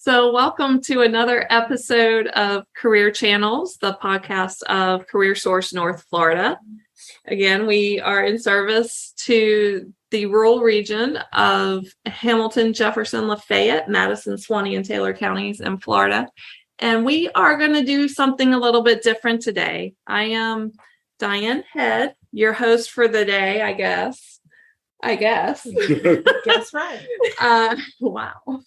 So welcome to another episode of Career Channels, the podcast of CareerSource North Florida. Again, we are in service to the rural region of Hamilton, Jefferson, Lafayette, Madison, Suwannee, and Taylor counties in Florida. And we are going to do something a little bit different today. I am Diane Head, your host for the day, I guess. Guess right. Wow.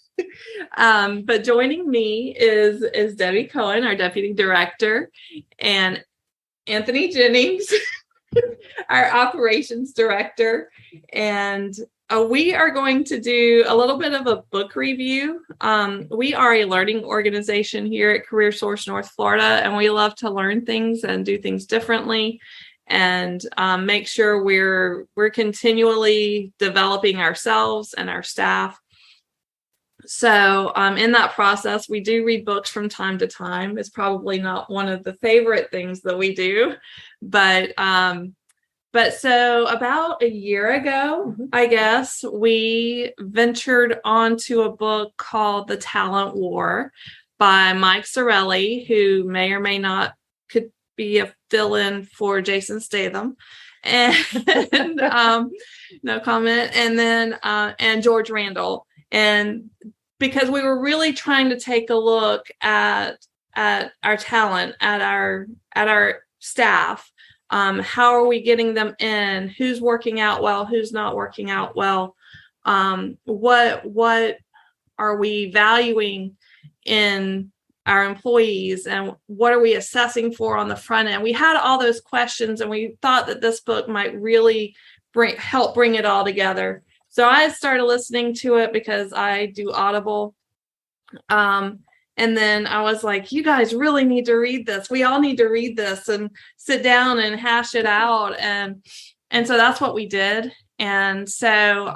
But joining me is Debbie Cohen, our deputy director, and Anthony Jennings, our operations director. And we are going to do a little bit of a book review. We are a learning organization here at CareerSource North Florida, and we love to learn things and do things differently and make sure we're continually developing ourselves and our staff. So in that process, we do read books from time to time. It's probably not one of the favorite things that we do, but so about a year ago, I guess, we ventured onto a book called The Talent War by Mike Sorelli, who may or may not could be a fill-in for Jason Statham, and no comment. And then and George Randall. And because we were really trying to take a look at our talent, at our staff, how are we getting them in? Who's working out well? Who's not working out well? What are we valuing in our employees, and what are we assessing for on the front end? We had all those questions, and we thought that this book might really help bring it all together. So I started listening to it because I do Audible. And then I was like, you guys really need to read this. We all need to read this and sit down and hash it out. And so that's what we did. And so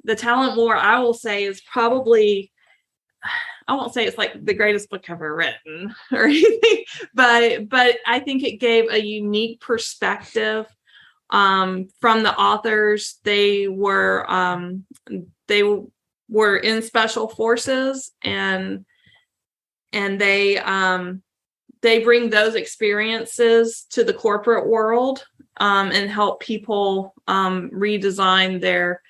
The Talent War, I will say, is probably, I won't say it's like the greatest book ever written or anything, but I think it gave a unique perspective from the authors. They were in special forces, and they bring those experiences to the corporate world and help people redesign their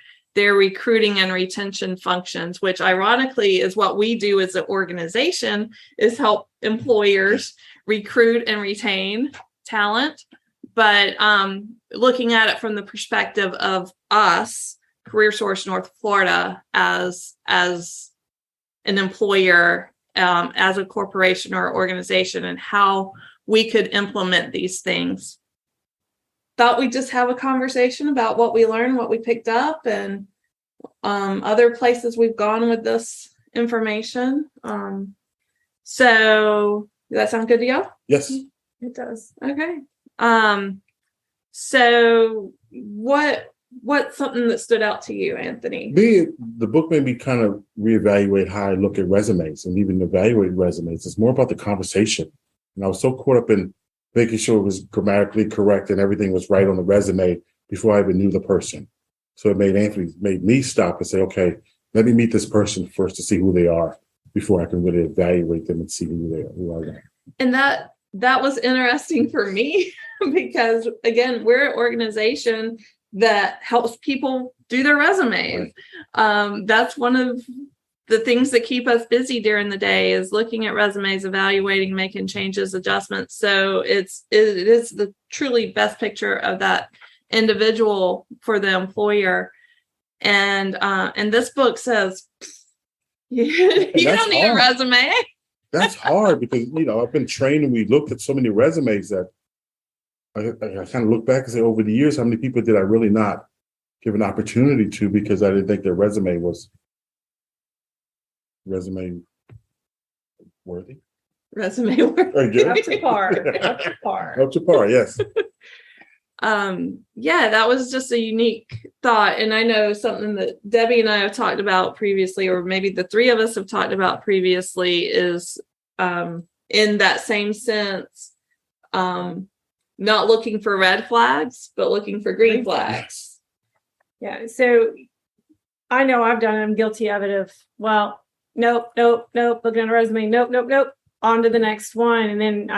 recruiting and retention functions, which ironically is what we do as an organization, is help employers recruit and retain talent. But looking at it from the perspective of us, CareerSource North Florida, as an employer, as a corporation or organization, and how we could implement these things. Thought we'd just have a conversation about what we learned, what we picked up, and other places we've gone with this information. So does that sound good to y'all? Yes, it does. Okay. So what's something that stood out to you, Anthony? The book made me kind of reevaluate how I look at resumes and even evaluate resumes. It's more about the conversation. And I was so caught up in making sure it was grammatically correct and everything was right on the resume before I even knew the person. So it made me stop and say, okay, let me meet this person first to see who they are before I can really evaluate them and see who I am. And that was interesting for me because, again, we're an organization that helps people do their resumes. Right. That's one of the things that keep us busy during the day, is looking at resumes, evaluating, making changes, adjustments. So it is the truly best picture of that individual for the employer. And this book says, you don't need a resume. That's hard because, I've been trained and we looked at so many resumes that I kind of look back and say, over the years, how many people did I really not give an opportunity to because I didn't think their resume was resume worthy? Resume worthy. Up to par. Up to par. Up to par, yes. Yeah, that was just a unique thought. And I know something that Debbie and I have talked about previously, or maybe the three of us have talked about previously, is in that same sense, not looking for red flags, but looking for green flags. Yeah. So I know I'm guilty of it. nope, nope, nope. Looking at a resume, nope, nope, nope. On to the next one. And then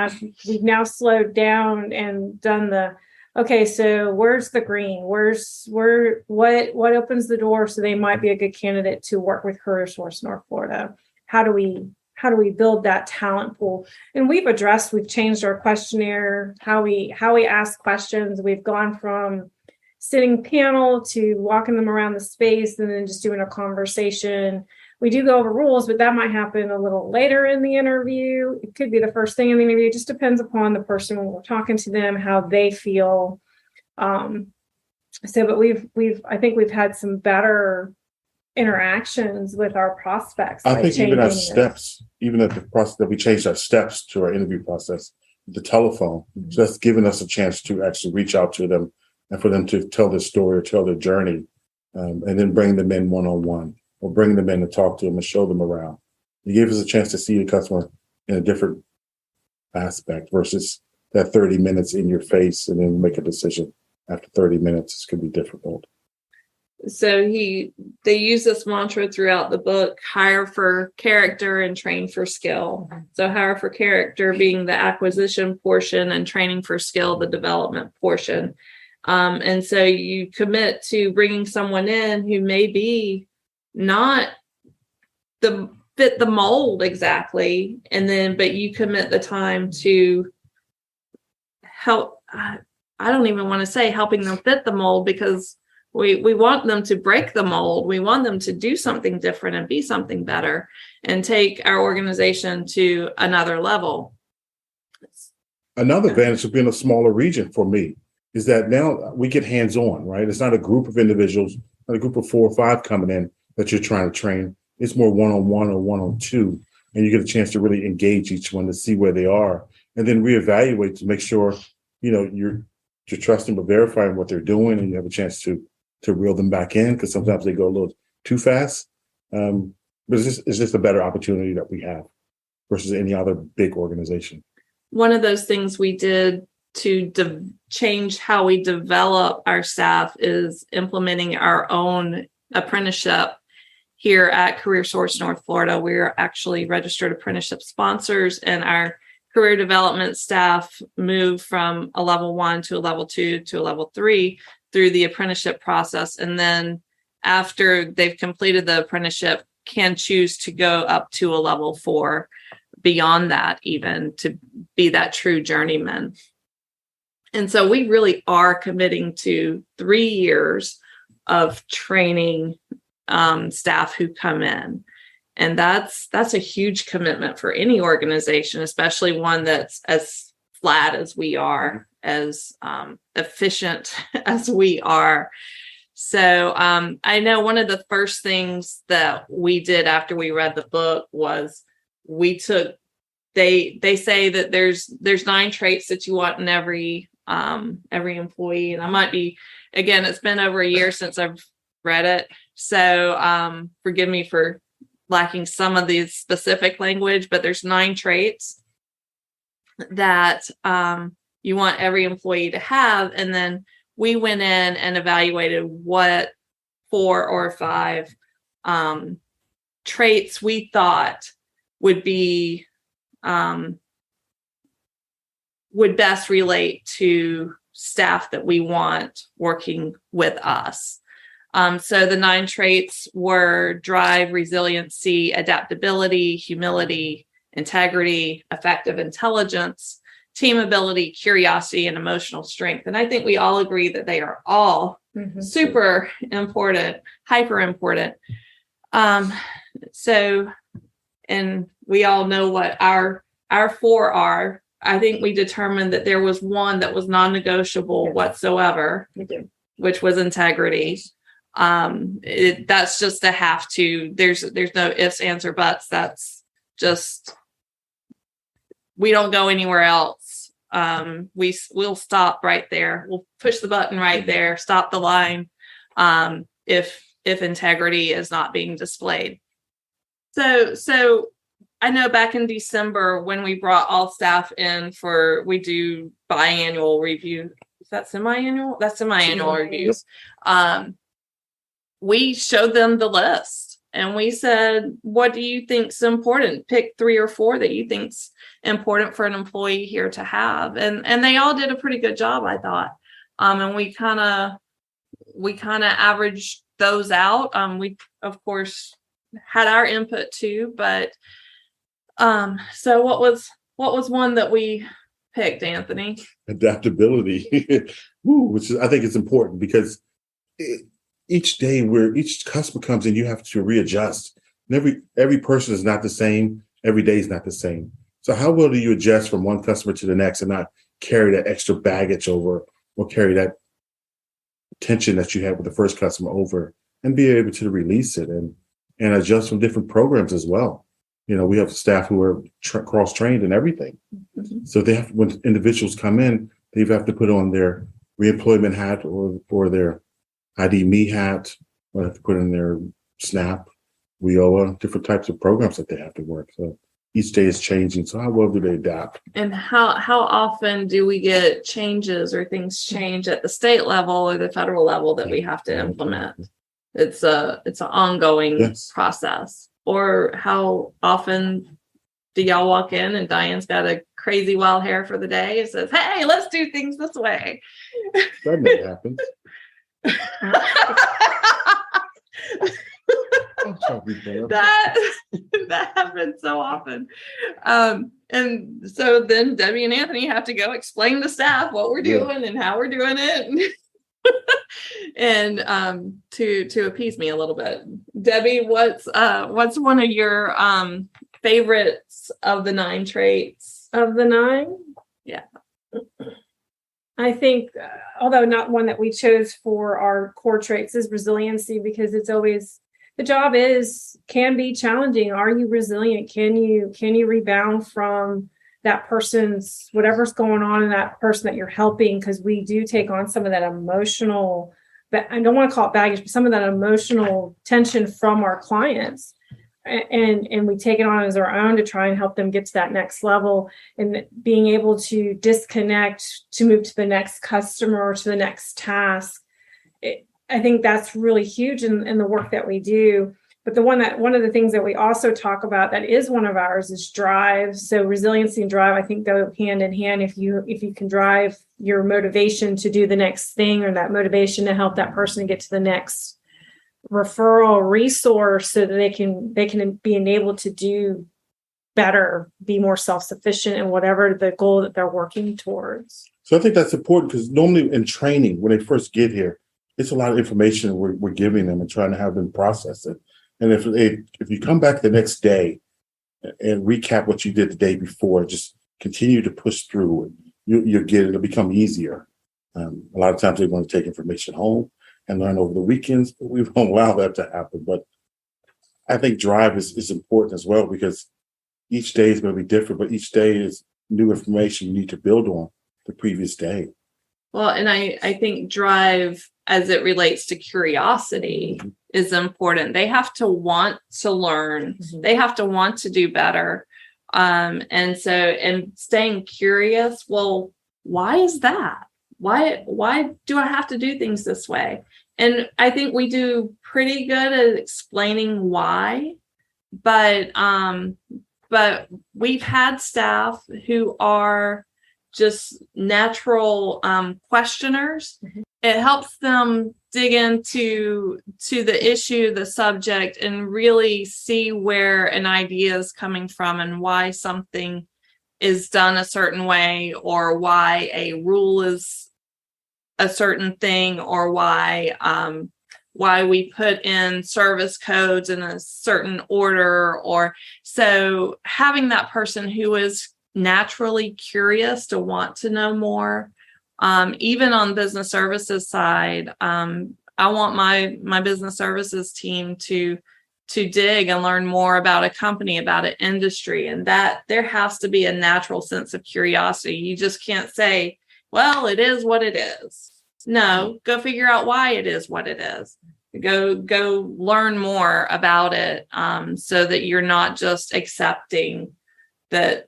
we've now slowed down and done okay, so where's the green? What opens the door so they might be a good candidate to work with CareerSource North Florida? How do we build that talent pool? And we've changed our questionnaire, how we ask questions. We've gone from sitting panel to walking them around the space and then just doing a conversation. We do go over rules, but that might happen a little later in the interview. It could be the first thing in the interview. It just depends upon the person when we're talking to them, how they feel. But I think we've had some better interactions with our prospects. I think even our steps, even at the process that we changed our steps to our interview process, the telephone, so that's given us a chance to actually reach out to them and for them to tell their story or tell their journey, and then bring them in one-on-one or bring them in and talk to them and show them around. It gave us a chance to see the customer in a different aspect versus that 30 minutes in your face and then make a decision after 30 minutes. It's going to be difficult. So they use this mantra throughout the book: hire for character and train for skill. So hire for character being the acquisition portion and training for skill, the development portion. And so you commit to bringing someone in who may be not fit the mold exactly. But you commit the time to help. I don't even want to say helping them fit the mold, because we want them to break the mold. We want them to do something different and be something better and take our organization to another level. Another advantage of being a smaller region for me is that now we get hands-on, right? It's not a group of individuals, not a group of 4 or 5 coming in that you're trying to train. It's more one-on-one or one-on-two, and you get a chance to really engage each one to see where they are and then reevaluate to make sure, you're trusting but verifying what they're doing, and you have a chance to reel them back in, because sometimes they go a little too fast. But it's just a better opportunity that we have versus any other big organization. One of those things we did to change how we develop our staff is implementing our own apprenticeship here at CareerSource North Florida. We're actually registered apprenticeship sponsors, and our career development staff move from a level 1 to a level 2 to a level 3 through the apprenticeship process. And then after they've completed the apprenticeship, can choose to go up to a level 4 beyond that, even to be that true journeyman. And so we really are committing to 3 years of training staff who come in. And that's a huge commitment for any organization, especially one that's as flat as we are, as efficient as we are. So I know one of the first things that we did after we read the book was they say that there's 9 traits that you want in every employee. And I might be, again, it's been over a year since I've read it. So forgive me for lacking some of the specific language, but there's 9 traits that you want every employee to have. And then we went in and evaluated what 4 or 5 traits we thought would best relate to staff that we want working with us. So the 9 traits were drive, resiliency, adaptability, humility, integrity, effective intelligence, team ability, curiosity, and emotional strength. And I think we all agree that they are all super important, hyper important. So, and we all know what our 4 are. I think we determined that there was one that was non-negotiable whatsoever, which was integrity. That's just a have to. There's no ifs, ands, or buts. That's just, we don't go anywhere else. We'll stop right there. We'll push the button right there, stop the line, if integrity is not being displayed. So I know back in December when we brought all staff in we do biannual review. Is that semi-annual? That's semi-annual reviews. We showed them the list and we said, what do you think's important? Pick 3 or 4 that you think's important for an employee here to have. And they all did a pretty good job, I thought. And we kind of averaged those out. We of course had our input too, but so what was one that we picked, Anthony? Adaptability, which is, I think it's important because each day each customer comes in, you have to readjust. And every person is not the same. Every day is not the same. So how well do you adjust from one customer to the next and not carry that extra baggage over, or carry that tension that you had with the first customer over, and be able to release it and adjust from different programs as well. We have staff who are cross-trained and everything. Mm-hmm. So when individuals come in, they have to put on their reemployment hat or their ID.me hat, or have to put in their SNAP, WIOA, different types of programs that they have to work. So each day is changing. So how well do they adapt? And how often do we get changes or things change at the state level or the federal level that we have to implement? It's an ongoing process. Or how often do y'all walk in and Diane's got a crazy wild hair for the day and says, hey, let's do things this way? That never happens. that happens so often. And so then Debbie and Anthony have to go explain to staff what we're doing and how we're doing it. And to appease me a little bit. Debbie, what's one of your favorites of the 9 traits? Of the 9? Yeah. I think, although not one that we chose for our core traits, is resiliency, because it's always, the job can be challenging. Are you resilient? Can you rebound from that person's, whatever's going on in that person that you're helping? Because we do take on some of that emotional, but I don't want to call it baggage, but some of that emotional tension from our clients. And we take it on as our own to try and help them get to that next level, and being able to disconnect to move to the next customer or to the next task. I think that's really huge in the work that we do. But one of the things that we also talk about that is one of ours is drive. So resiliency and drive, I think, go hand in hand. If you can drive your motivation to do the next thing, or that motivation to help that person get to the next referral resource, so that they can be enabled to do better, be more self-sufficient in whatever the goal that they're working towards. So I think that's important, because normally in training, when they first get here, it's a lot of information we're giving them and trying to have them process it. And if you come back the next day and recap what you did the day before, just continue to push through, it'll become easier. A lot of times they want to take information home and learn over the weekends, but we won't allow that to happen. But I think drive is important as well, because each day is going to be different, but each day is new information you need to build on the previous day. Well, and I think drive, as it relates to curiosity, is important. They have to want to learn. Mm-hmm. They have to want to do better. And staying curious, well, why is that? Why do I have to do things this way? And I think we do pretty good at explaining why, but we've had staff who are just natural questioners. Mm-hmm. It helps them dig into the issue, the subject, and really see where an idea is coming from and why something is done a certain way, or why a rule is a certain thing, or why we put in service codes in a certain order. Or so having that person who is naturally curious to want to know more. Even on business services side, I want my business services team to dig and learn more about a company, about an industry, and that there has to be a natural sense of curiosity. You just can't say, well, it is what it is. No, go figure out why it is what it is. Go learn more about it, so that you're not just accepting that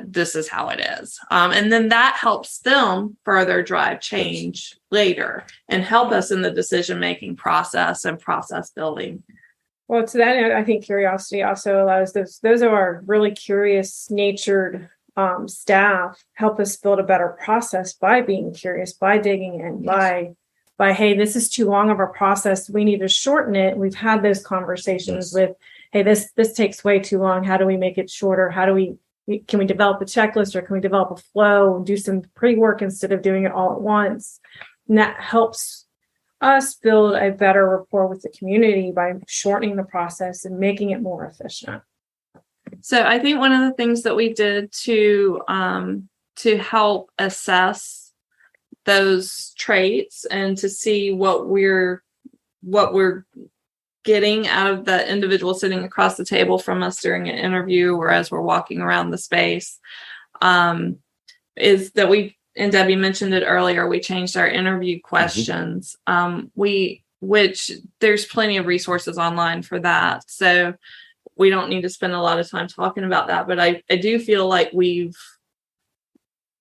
this is how it is. And then that helps them further drive change later and help us in the decision-making process and process building. Well, to that end, I think curiosity also allows those are our really curious natured staff help us build a better process by being curious, by digging in, by hey, this is too long of a process. We need to shorten it. We've had those conversations with, hey, this takes way too long. How do we make it shorter? Can we develop a checklist, or can we develop a flow and do some pre-work instead of doing it all at once? And that helps us build a better rapport with the community by shortening the process and making it more efficient. So I think one of the things that we did to help assess those traits and to see what we're getting out of the individual sitting across the table from us during an interview or as we're walking around the space, is that and Debbie mentioned it earlier, we changed our interview questions. Which there's plenty of resources online for that. So we don't need to spend a lot of time talking about that. But I do feel like we've,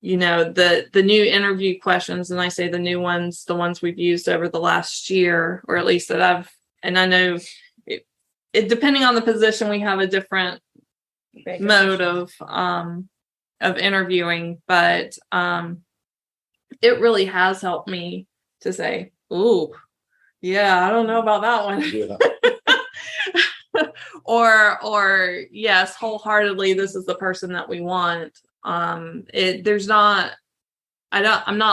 the new interview questions, and I say the new ones, the ones we've used over the last year, or at least that and I know it depending on the position, we have a different mode of interviewing, but it really has helped me to say, "Ooh, yeah, I don't know about that one," or yes, wholeheartedly, this is the person that we want. I'm not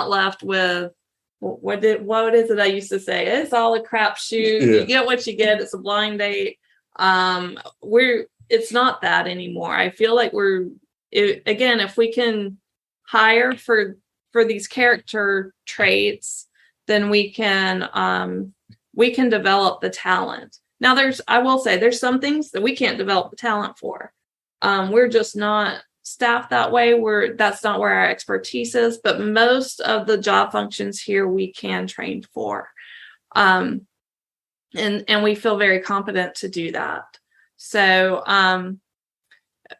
left with what is it I used to say? It's all a crapshoot. Yeah. You get what you get. It's a blind date. It's not that anymore. I feel like if we can hire for these character traits, then we can develop the talent. Now I will say there's some things that we can't develop the talent for. We're just not staffed that way. That's not where our expertise is, but most of the job functions here we can train for. And we feel very competent to do that. So,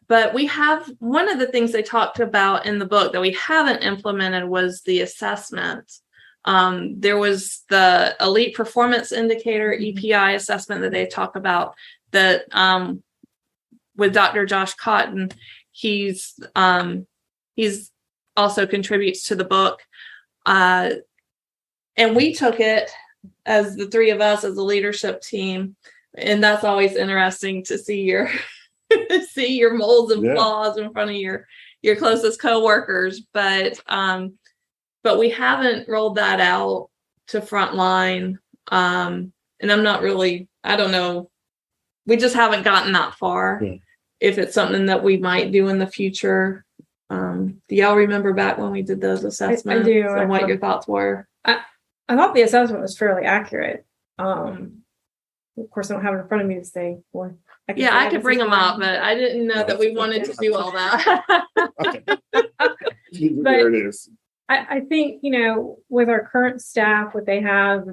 but we have one of the things they talked about in the book that we haven't implemented was the assessment. There was the Elite Performance Indicator, EPI assessment that they talk about that with Dr. Josh Cotton. He's also contributes to the book. And we took it as the three of us as a leadership team. And that's always interesting to see your molds and flaws in front of your closest coworkers. But we haven't rolled that out to frontline. And I don't know. We just haven't gotten that far. Yeah. If it's something that we might do in the future. Do y'all remember back when we did those assessments? I do. And what your thoughts were? I thought the assessment was fairly accurate. Of course, I don't have it in front of me to say. Well, I could bring them up, but I didn't know that we wanted to do all that. There it is. I think, with our current staff, what they have,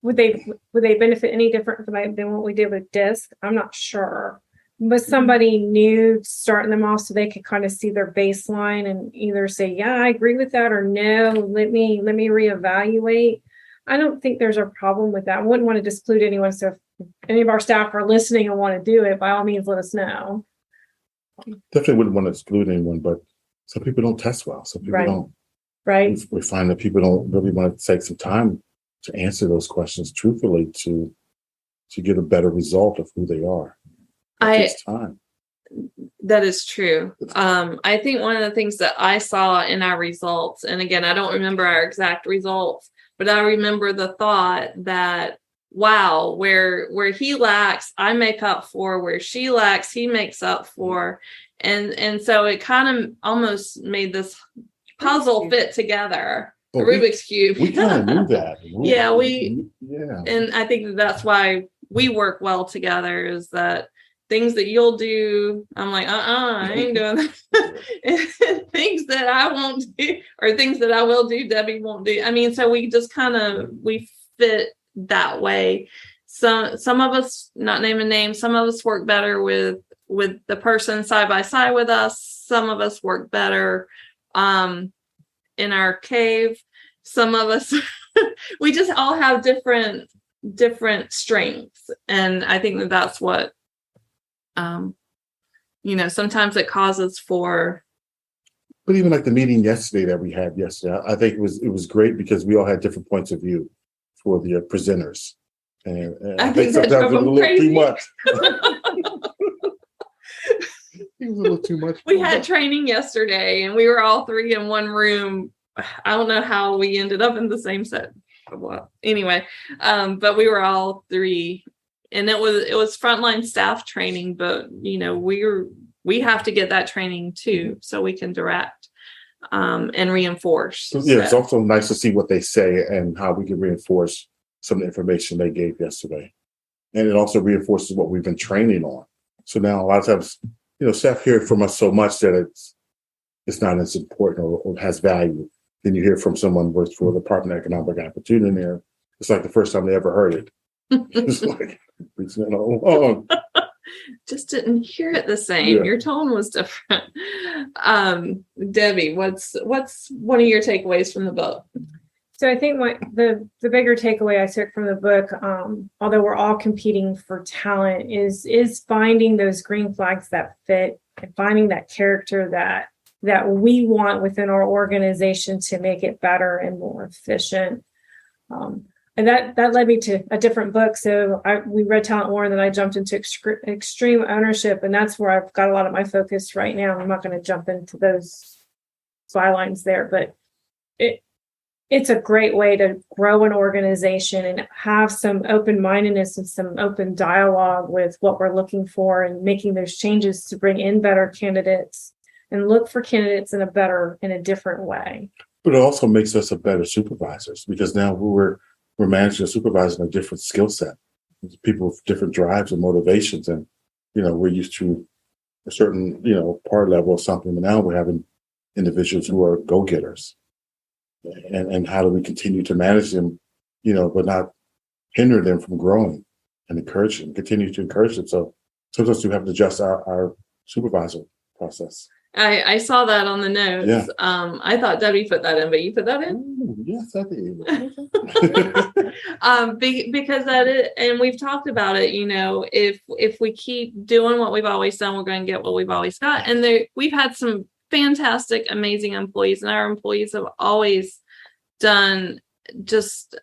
would they benefit any different than what we did with DISC? I'm not sure. But somebody new starting them off so they could kind of see their baseline and either say, yeah, I agree with that, or no, let me reevaluate. I don't think there's a problem with that. I wouldn't want to disclude anyone. So if any of our staff are listening and want to do it, by all means, let us know. Definitely wouldn't want to exclude anyone, but some people don't test well. Some people don't. Right. We find that people don't really want to take some time to answer those questions truthfully to get a better result of who they are. It takes time. That is true. I think one of the things that I saw in our results, and again, I don't remember our exact results, but I remember the thought that, wow, where he lacks, I make up for. Where she lacks, he makes up for. And so it kind of almost made this puzzle fit together. A Rubik's Cube. We kind of knew that. And I think that's why we work well together, is that things that you'll do, I'm like, I ain't doing that. Things that I won't do, or things that I will do, Debbie won't do. I mean, so we just we fit that way. So some of us, not naming names, some of us work better with the person side by side with us. Some of us work better in our cave. Some of us, we just all have different different strengths. And I think that that's what, sometimes it causes for. But even like the meeting yesterday that we had yesterday, I think it was great because we all had different points of view for the presenters. And I think sometimes it was a little too much. It was a little too much. We had training yesterday and we were all three in one room. I don't know how we ended up in the same set. Well, anyway, but we were all three, and it was frontline staff training, but we have to get that training too, so we can direct and reinforce. Yeah, it's also nice to see what they say and how we can reinforce some of the information they gave yesterday. And it also reinforces what we've been training on. So now a lot of times, staff hear from us so much that it's not as important or has value. Then you hear from someone who works for the Department of Economic Opportunity there. It's like the first time they ever heard it. It's like, it's not along. Just didn't hear it the same. Yeah. Your tone was different. Debbie, what's one of your takeaways from the book? So I think the bigger takeaway I took from the book, although we're all competing for talent, is finding those green flags that fit and finding that character that we want within our organization to make it better and more efficient. And that led me to a different book. So we read Talent War, and then I jumped into Extreme Ownership, and that's where I've got a lot of my focus right now. I'm not going to jump into those bylines there, but it's a great way to grow an organization and have some open-mindedness and some open dialogue with what we're looking for and making those changes to bring in better candidates and look for candidates in a different way. But it also makes us a better supervisors, because now we're managing and supervising a different skill set, people with different drives and motivations. And, we're used to a certain, par level or something, but now we're having individuals who are go-getters. And how do we continue to manage them, but not hinder them from growing and continue to encourage them. So sometimes we have to adjust our supervisor process. I saw that on the notes. Yeah. I thought Debbie put that in, but you put that in? Ooh, yes, I did. Because that is, and we've talked about it, if we keep doing what we've always done, we're going to get what we've always got. And we've had some fantastic, amazing employees, and our employees have always done just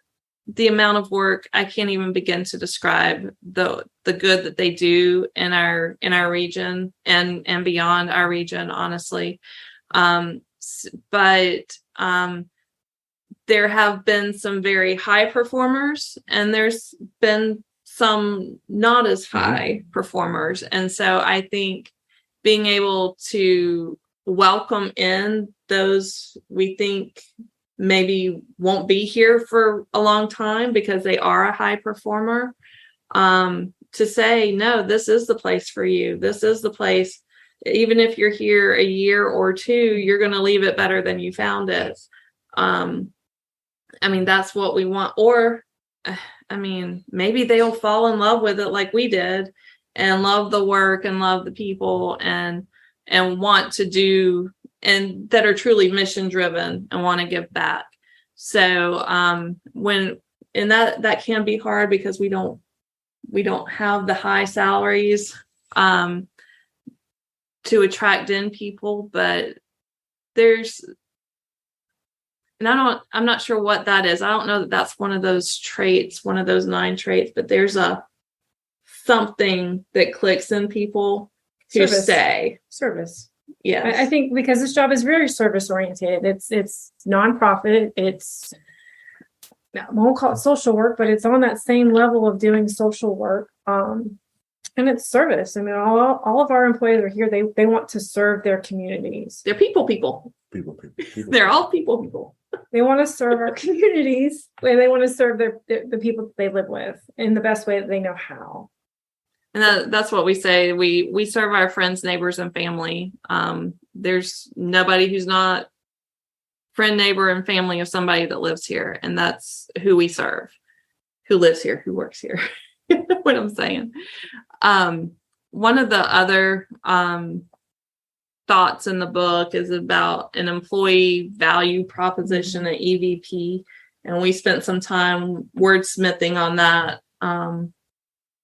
the amount of work I can't even begin to describe the good that they do in our region and beyond our region, honestly. But there have been some very high performers, and there's been some not as high performers. And so I think being able to welcome in those we think maybe won't be here for a long time because they are a high performer, to say, no, this is the place for you. This is the place. Even if you're here a year or two, you're going to leave it better than you found it. That's what we want. Or, maybe they'll fall in love with it like we did and love the work and love the people and want to do, and that are truly mission driven and want to give back. So that can be hard because we don't have the high salaries to attract in people, but I'm not sure what that is. I don't know that that's one of those traits, one of those 9 traits, but there's something that clicks in people who stay. Service. Yeah, I think because this job is very service oriented. It's nonprofit. I won't call it social work, but it's on that same level of doing social work. And it's service. All of our employees are here. They want to serve their communities. They're people. They're all people. They want to serve our communities. They want to serve the people that they live with in the best way that they know how. And that's what we say. We serve our friends, neighbors, and family. There's nobody who's not friend, neighbor, and family of somebody that lives here. And that's who we serve, who lives here, who works here. What I'm saying. One of the other thoughts in the book is about an employee value proposition, an EVP. And we spent some time wordsmithing on that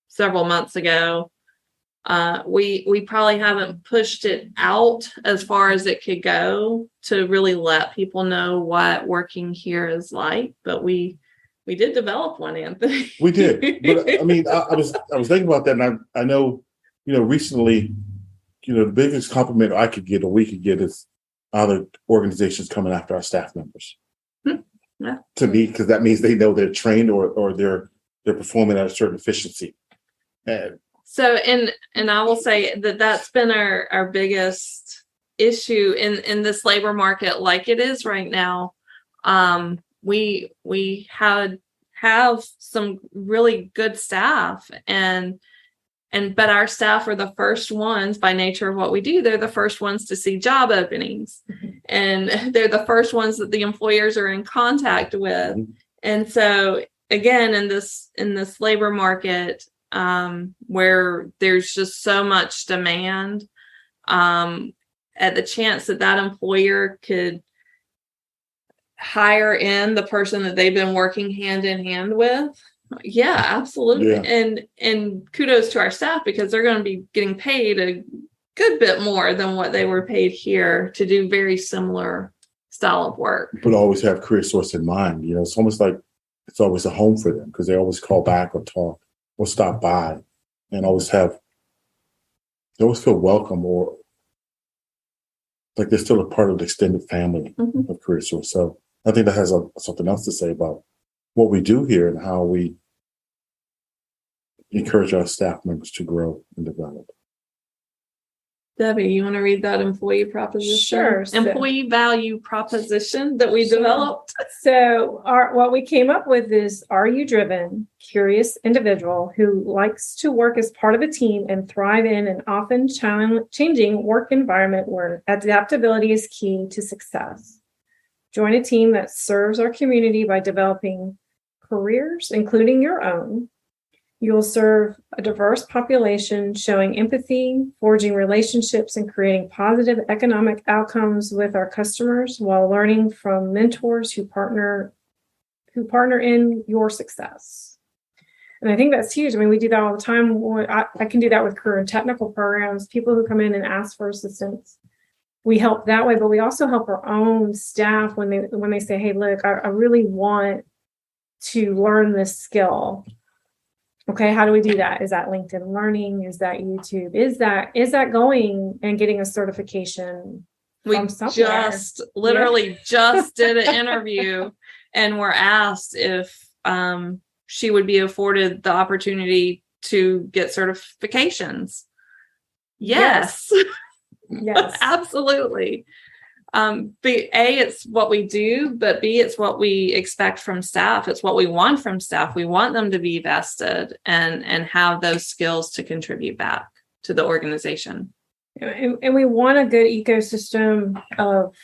several months ago. We probably haven't pushed it out as far as it could go to really let people know what working here is like, but we did develop one, Anthony. We did, but I mean, I was thinking about that, and I know, recently, the biggest compliment I could get or we could get is other organizations coming after our staff members. Yeah. To me, because that means they know they're trained or they're performing at a certain efficiency. So, and I will say that's been our biggest issue in this labor market, like it is right now. We have some really good staff, but our staff are the first ones, by nature of what we do, they're the first ones to see job openings, and they're the first ones that the employers are in contact with. And so again, in this labor market, where there's just so much demand, at the chance that employer could hire in the person that they've been working hand in hand with. Yeah, absolutely. Yeah. And kudos to our staff, because they're going to be getting paid a good bit more than what they were paid here to do very similar style of work. But always have CareerSource in mind. It's almost like it's always a home for them, because they always call back or talk or stop by, and they always feel welcome, or like they're still a part of the extended family of CareerSource. So I think that has something else to say about what we do here and how we encourage our staff members to grow and develop. Debbie, you want to read that employee proposition? Sure. Employee value proposition that we developed. So what we came up with is, are you driven, curious individual who likes to work as part of a team and thrive in an often changing work environment where adaptability is key to success? Join a team that serves our community by developing careers, including your own. You will serve a diverse population, showing empathy, forging relationships, and creating positive economic outcomes with our customers, while learning from mentors who partner in your success. And I think that's huge. I mean, we do that all the time. I can do that with career and technical programs, people who come in and ask for assistance. We help that way, but we also help our own staff when they say, hey, look, I really want to learn this skill. Okay, how do we do that? Is that LinkedIn Learning? Is that YouTube? Is that going and getting a certification from somewhere? Just did an interview, and were asked if she would be afforded the opportunity to get certifications. Yes. Yes, absolutely. It's what we do, but B, it's what we expect from staff. It's what we want from staff. We want them to be vested and have those skills to contribute back to the organization. And we want a good ecosystem of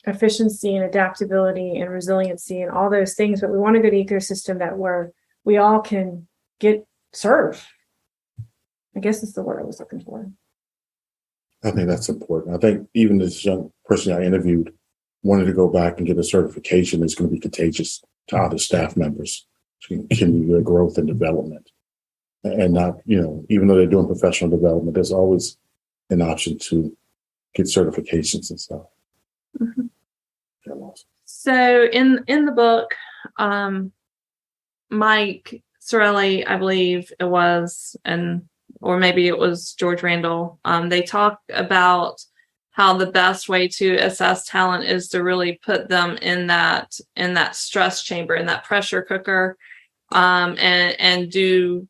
efficiency and adaptability and resiliency and all those things, but we want a good ecosystem where we all can get served. I guess it's the word I was looking for. I think that's important. I think even this young person I interviewed wanted to go back and get a certification that's going to be contagious to other staff members to continue their growth and development. And not, even though they're doing professional development, there's always an option to get certifications and stuff. Mm-hmm. So in the book, Mike Sorelli, I believe it was, or maybe it was George Randall. They talk about how the best way to assess talent is to really put them in that stress chamber, in that pressure cooker, and do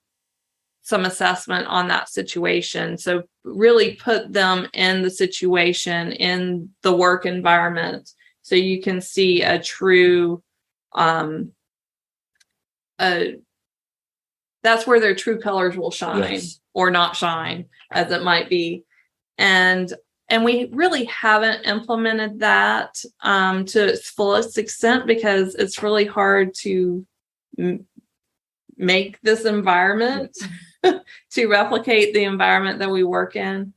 some assessment on that situation. So really put them in the situation, in the work environment, so you can see a true, that's where their true colors will shine. Yes. Or not shine, as it might be. And we really haven't implemented that to its fullest extent, because it's really hard to make this environment to replicate the environment that we work in,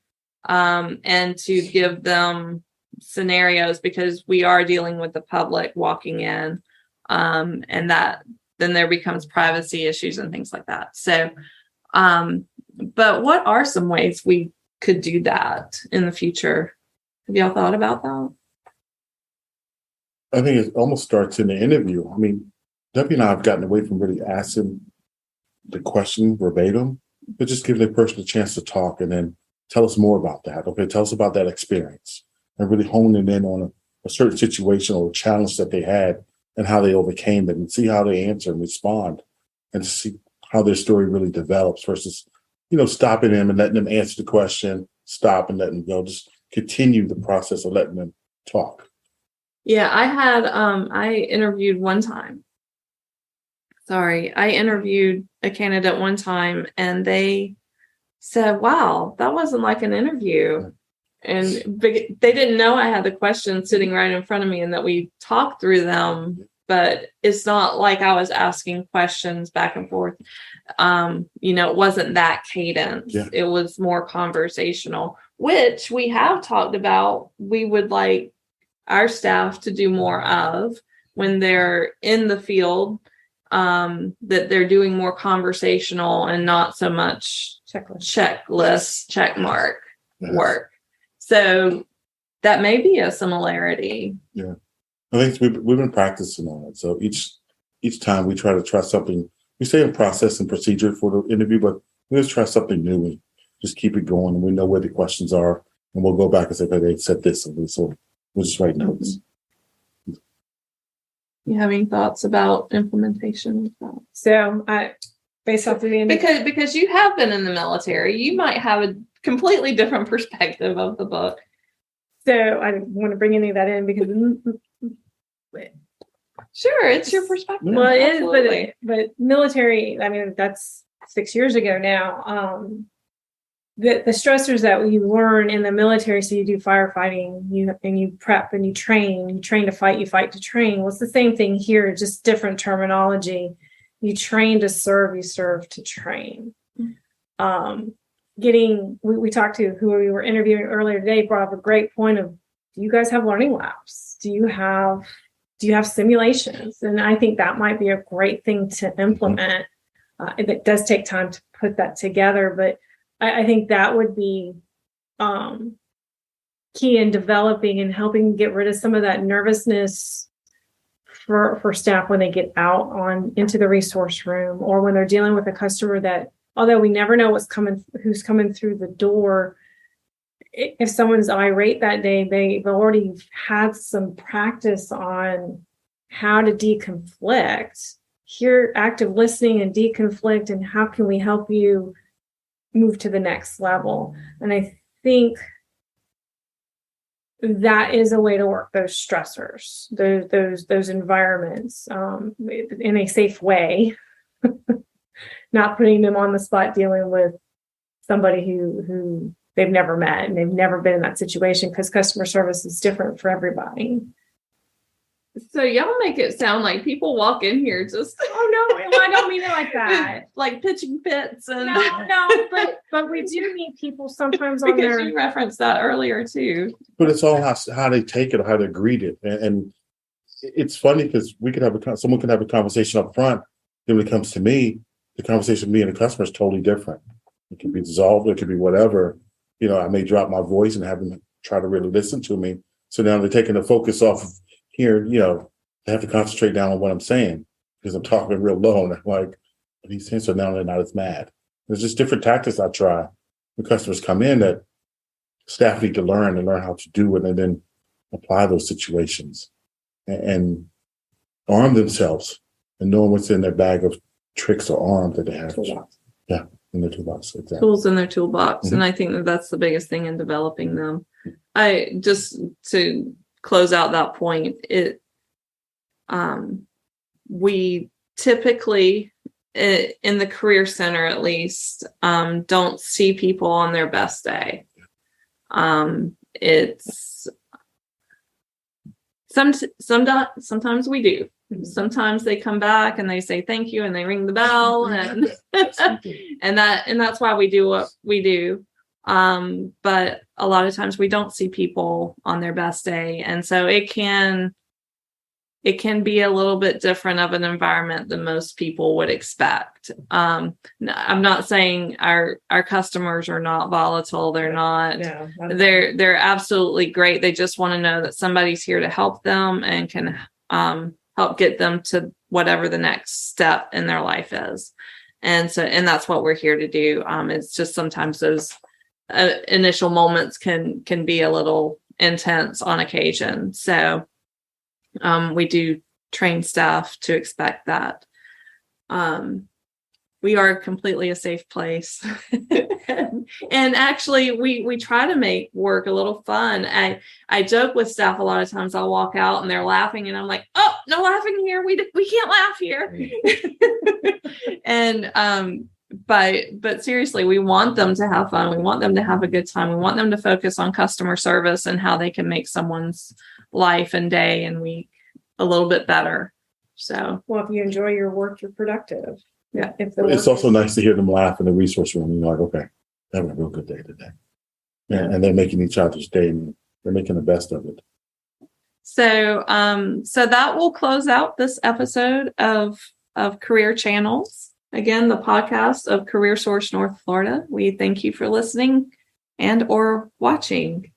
and to give them scenarios because we are dealing with the public walking in, and that then there becomes privacy issues and things like that. So, but what are some ways we could do that in the future? Have y'all thought about that? I think it almost starts in the interview. I mean, Debbie and I have gotten away from really asking the question verbatim, but just give the person a chance to talk and then tell us more about that. Okay, tell us about that experience and really honing in on a certain situation or a challenge that they had and how they overcame it and see how they answer and respond and see how their story really develops versus, stopping them and letting them answer the question, stop and letting them go. Just continue the process of letting them talk. Yeah, I interviewed one time. I interviewed a candidate one time and they said, wow, that wasn't like an interview. And they didn't know I had the questions sitting right in front of me and that we talked through them, but it's not like I was asking questions back and forth. It wasn't that cadence. Yeah. It was more conversational, which we have talked about. We would like our staff to do more of when they're in the field, that they're doing more conversational and not so much checklist, check mark work. So that may be a similarity. Yeah. I think we've been practicing on it. So each time we try to try something, we say a process and procedure for the interview, but we just try something new and just keep it going. And we know where the questions are and we'll go back and say, okay, they said this. And so we'll just write notes. You have any thoughts about implementation of that? So based off of the because you have been in the military, you might have a completely different perspective of the book. So I don't want to bring any of that in because sure, it's your perspective. Well, it is, but military, I mean, that's 6 years ago now. The stressors that we learn in the military, so you do firefighting, you prep and you train to fight, you fight to train. Well, it's the same thing here, just different terminology. You train to serve, you serve to train. We talked to who we were interviewing earlier today, brought up a great point of, do you guys have learning labs? Do you have simulations? And I think that might be a great thing to implement. It does take time to put that together, but I think that would be key in developing and helping get rid of some of that nervousness for staff when they get out into the resource room or when they're dealing with a customer that, although we never know who's coming through the door, if someone's irate that day, they've already had some practice on how to deconflict, hear active listening and deconflict, and how can we help you move to the next level. And I think that is a way to work those stressors, those environments in a safe way, not putting them on the spot dealing with somebody who they've never met and they've never been in that situation, because customer service is different for everybody. So y'all make it sound like people walk in here just I don't mean it like that. Like pitching pits and no, but we do meet people sometimes on because their. You referenced that earlier too. But it's all how they take it or how they greet it, and it's funny because someone can have a conversation up front. Then when it comes to me, the conversation with me and the customer is totally different. It can be dissolved, it could be whatever. I may drop my voice and have them try to really listen to me. So now they're taking the focus off of here, they have to concentrate down on what I'm saying because I'm talking real low. And I'm like, what are you saying? So now they're not as mad. There's just different tactics I try when customers come in that staff need to learn how to do it and then apply those situations and arm themselves and knowing what's in their bag of tricks or arms that they have. Toolbox. Yeah, in their toolbox. Exactly. Tools in their toolbox. Mm-hmm. And I think that's the biggest thing in developing them. I just to close out that point, we typically in the career center at least don't see people on their best day. It's sometimes we do. Sometimes they come back and they say thank you and they ring the bell and and that's why we do what we do. But a lot of times we don't see people on their best day. And so it can be a little bit different of an environment than most people would expect. I'm not saying our customers are not volatile. They're not. No, They're absolutely great. They just want to know that somebody's here to help them and can help get them to whatever the next step in their life is. And that's what we're here to do. It's just sometimes those initial moments can be a little intense on occasion. So we do train staff to expect that. We are completely a safe place. And actually we try to make work a little fun. I joke with staff a lot of times. I'll walk out and they're laughing and I'm like, oh, no laughing here. We can't laugh here. And but seriously, we want them to have fun. We want them to have a good time. We want them to focus on customer service and how they can make someone's life and day and week a little bit better. So, well, if you enjoy your work, you're productive. Yeah. It's also nice to hear them laugh in the resource room. You're like, okay, they're having a real good day today. And they're making each other's day and they're making the best of it. So, so that will close out this episode of Career Channels. Again, the podcast of CareerSource North Florida. We thank you for listening and or watching.